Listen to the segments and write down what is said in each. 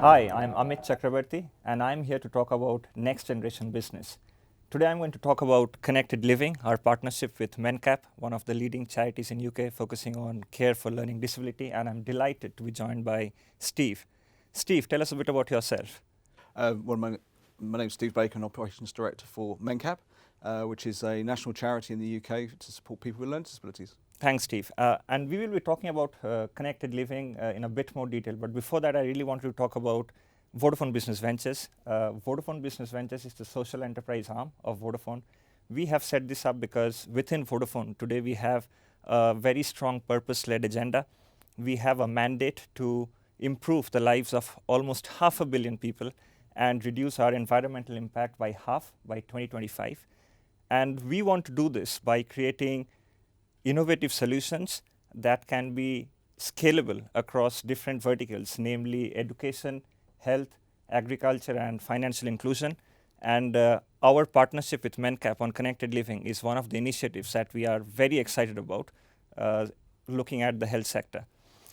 Hi, I'm Amit Chakrabarti, and I'm here to talk about next generation business. Today I'm going to talk about Connected Living, our partnership with Mencap, one of the leading charities in UK focusing on care for learning disability, and I'm delighted to be joined by Steve. Steve, tell us a bit about yourself. My name's Steve Baker, I'm Operations Director for Mencap, which is a national charity in the UK to support people with learning disabilities. Thanks, Steve. And we will be talking about Connected Living in a bit more detail. But before that, I really wanted to talk about Vodafone Business Ventures. Vodafone Business Ventures is the social enterprise arm of Vodafone. We have set this up because within Vodafone, today we have a very strong purpose-led agenda. We have a mandate to improve the lives of almost 500 million people and reduce our environmental impact by half by 2025. And we want to do this by creating innovative solutions that can be scalable across different verticals, namely education, health, agriculture, and financial inclusion. And our partnership with Mencap on Connected Living is one of the initiatives that we are very excited about, looking at the health sector.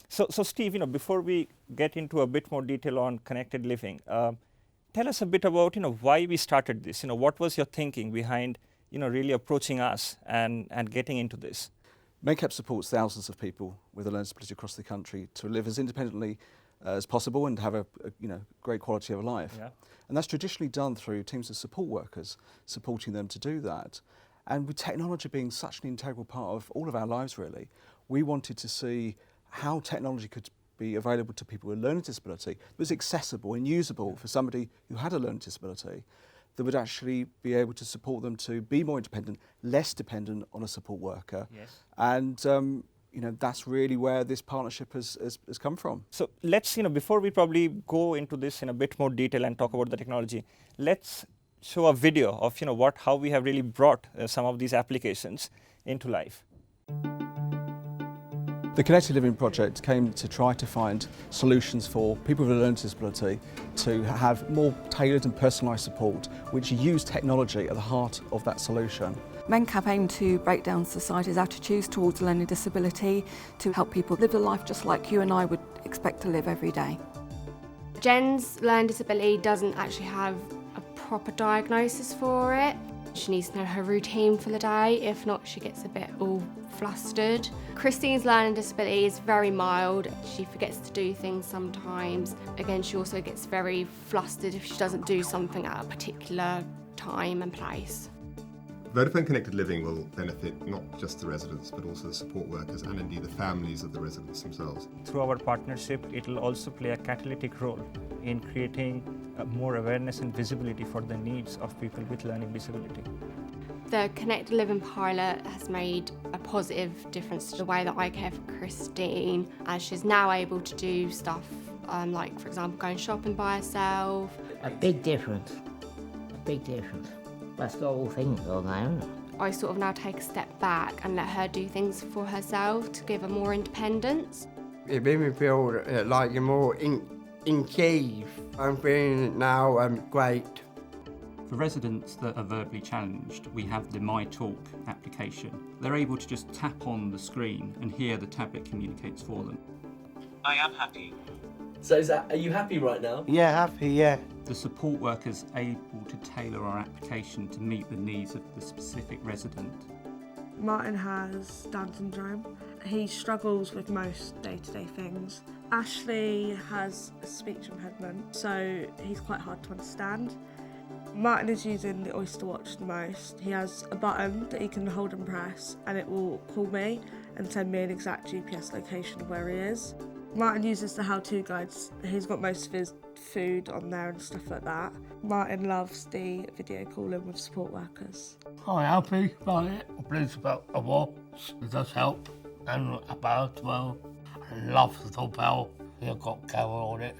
So Steve, before we get into a bit more detail on Connected Living, tell us a bit about why we started this. What was your thinking behind really approaching us and getting into this? Mencap supports thousands of people with a learning disability across the country to live as independently as possible and have a great quality of life. Yeah. And that's traditionally done through teams of support workers, supporting them to do that. And with technology being such an integral part of all of our lives, really, we wanted to see how technology could be available to people with a learning disability that was accessible and usable for somebody who had a learning disability, that would actually be able to support them to be more independent, less dependent on a support worker. Yes. And that's really where this partnership has come from. So let's, before we probably go into this in a bit more detail and talk about the technology, let's show a video of how we have really brought some of these applications into life. The Connected Living project came to try to find solutions for people with a learning disability to have more tailored and personalised support, which use technology at the heart of that solution. Mencap aim to break down society's attitudes towards learning disability to help people live a life just like you and I would expect to live every day. Jen's learning disability doesn't actually have a proper diagnosis for it. She needs to know her routine for the day, if not she gets a bit all flustered. Christine's learning disability is very mild. She forgets to do things sometimes. Again, she also gets very flustered if she doesn't do something at a particular time and place. Vodafone Connected Living will benefit not just the residents but also the support workers and indeed the families of the residents themselves. Through our partnership, it will also play a catalytic role in creating more awareness and visibility for the needs of people with learning disability. The Connected Living pilot has made a positive difference to the way that I care for Christine, as she's now able to do stuff like, for example, going shopping by herself. A big difference. That's the whole thing though now. I sort of now take a step back and let her do things for herself to give her more independence. It made me feel like you're more in key. I'm feeling now great. For residents that are verbally challenged, we have the My Talk application. They're able to just tap on the screen and here the tablet communicates for them. I am happy. So are you happy right now? Yeah, happy, yeah. The support worker's able to tailor our application to meet the needs of the specific resident. Martin has Down syndrome. He struggles with most day-to-day things. Ashley has a speech impediment, so he's quite hard to understand. Martin is using the Oyster Watch the most. He has a button that he can hold and press and it will call me and send me an exact GPS location of where he is. Martin uses the how-to guides. He's got most of his food on there and stuff like that. Martin loves the video calling with support workers. I'm happy about it. I'm pleased about a watch. It does help. And a bell as well. I love the doorbell. You've got Carol on it.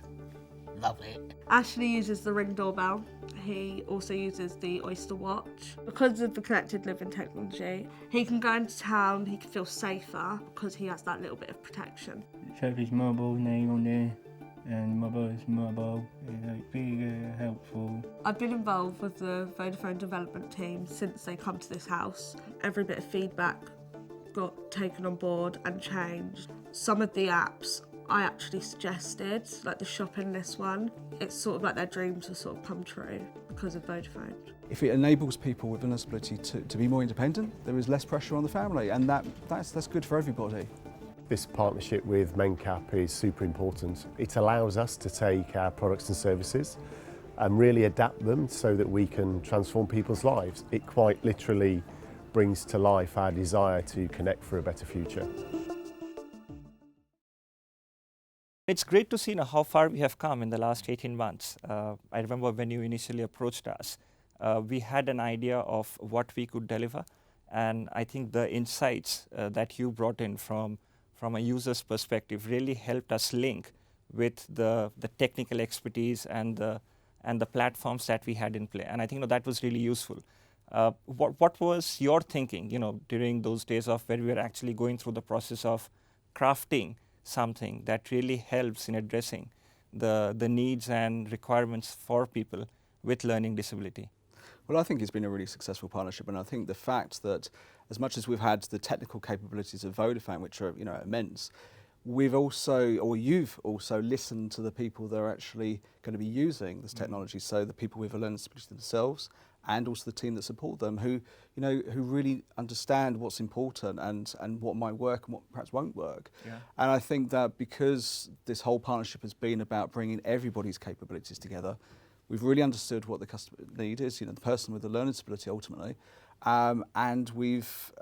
Love it. Ashley uses the Ring doorbell. He also uses the Oyster Watch. Because of the Connected Living technology, he can go into town, he can feel safer because he has that little bit of protection. Check his mobile name on there, and mobile's mobile. It's really helpful. I've been involved with the Vodafone development team since they come to this house. Every bit of feedback got taken on board and changed. Some of the apps I actually suggested, like the shopping list one. It's sort of like their dreams have sort of come true because of Vodafone. If it enables people with a disability to be more independent, there is less pressure on the family, and that's good for everybody. This partnership with Mencap is super important. It allows us to take our products and services and really adapt them so that we can transform people's lives. It quite literally brings to life our desire to connect for a better future. It's great to see how far we have come in the last 18 months. I remember when you initially approached us, we had an idea of what we could deliver, and I think the insights that you brought in from a user's perspective really helped us link with the technical expertise and the platforms that we had in play. And I think that was really useful. What was your thinking, during those days of where we were actually going through the process of crafting something that really helps in addressing the needs and requirements for people with learning disability? Well, I think it's been a really successful partnership, and I think the fact that as much as we've had the technical capabilities of Vodafone, which are immense, you've also listened to the people that are actually going to be using this technology. So the people with a learning disability themselves, and also the team that support them, who really understand what's important and what might work and what perhaps won't work. Yeah. And I think that because this whole partnership has been about bringing everybody's capabilities together, we've really understood what the customer need is, the person with a learning disability ultimately, and we've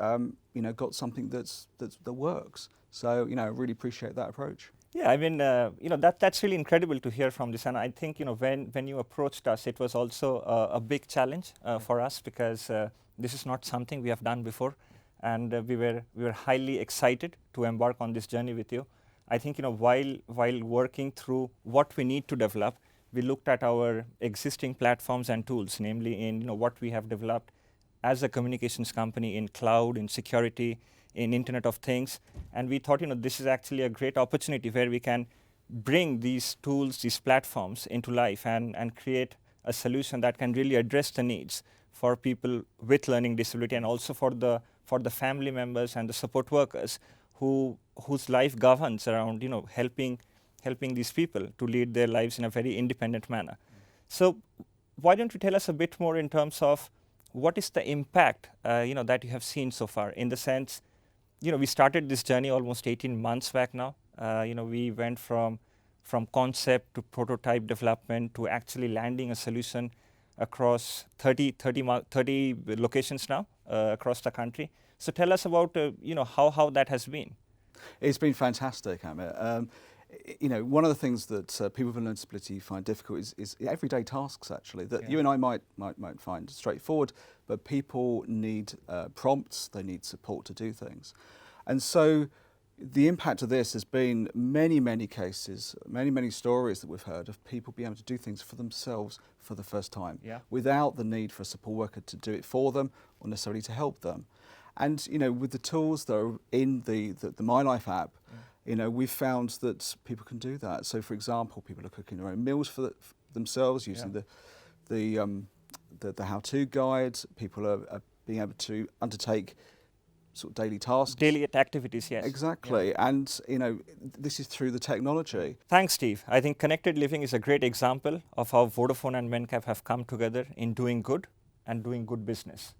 got something that works. So I really appreciate that approach. Yeah, I mean, that's really incredible to hear from this. And I think, when you approached us, it was also a big challenge for us, because this is not something we have done before. And we were highly excited to embark on this journey with you. I think, while working through what we need to develop, we looked at our existing platforms and tools, namely in what we have developed as a communications company in cloud, in security, in Internet of Things, and we thought this is actually a great opportunity where we can bring these tools, these platforms into life and create a solution that can really address the needs for people with learning disability, and also for the family members and the support workers whose life governs around helping these people to lead their lives in a very independent manner. So why don't you tell us a bit more in terms of what is the impact that you have seen so far, in the sense, we started this journey almost 18 months back now. We went from concept to prototype development to actually landing a solution across 30 locations now across the country. So tell us about how that has been. It's been fantastic, Amit. One of the things that people with a learning disability find difficult is everyday tasks, actually, that you and I might find straightforward, but people need prompts, they need support to do things. And so the impact of this has been many cases, many stories that we've heard of people being able to do things for themselves for the first time, without the need for a support worker to do it for them or necessarily to help them. And with the tools that are in the My Life app, we've found that people can do that. So, for example, people are cooking their own meals for themselves using the how-to guide. People are being able to undertake sort of daily tasks. Daily activities, yes. Exactly. Yeah. And, this is through the technology. Thanks, Steve. I think Connected Living is a great example of how Vodafone and Mencap have come together in doing good and doing good business.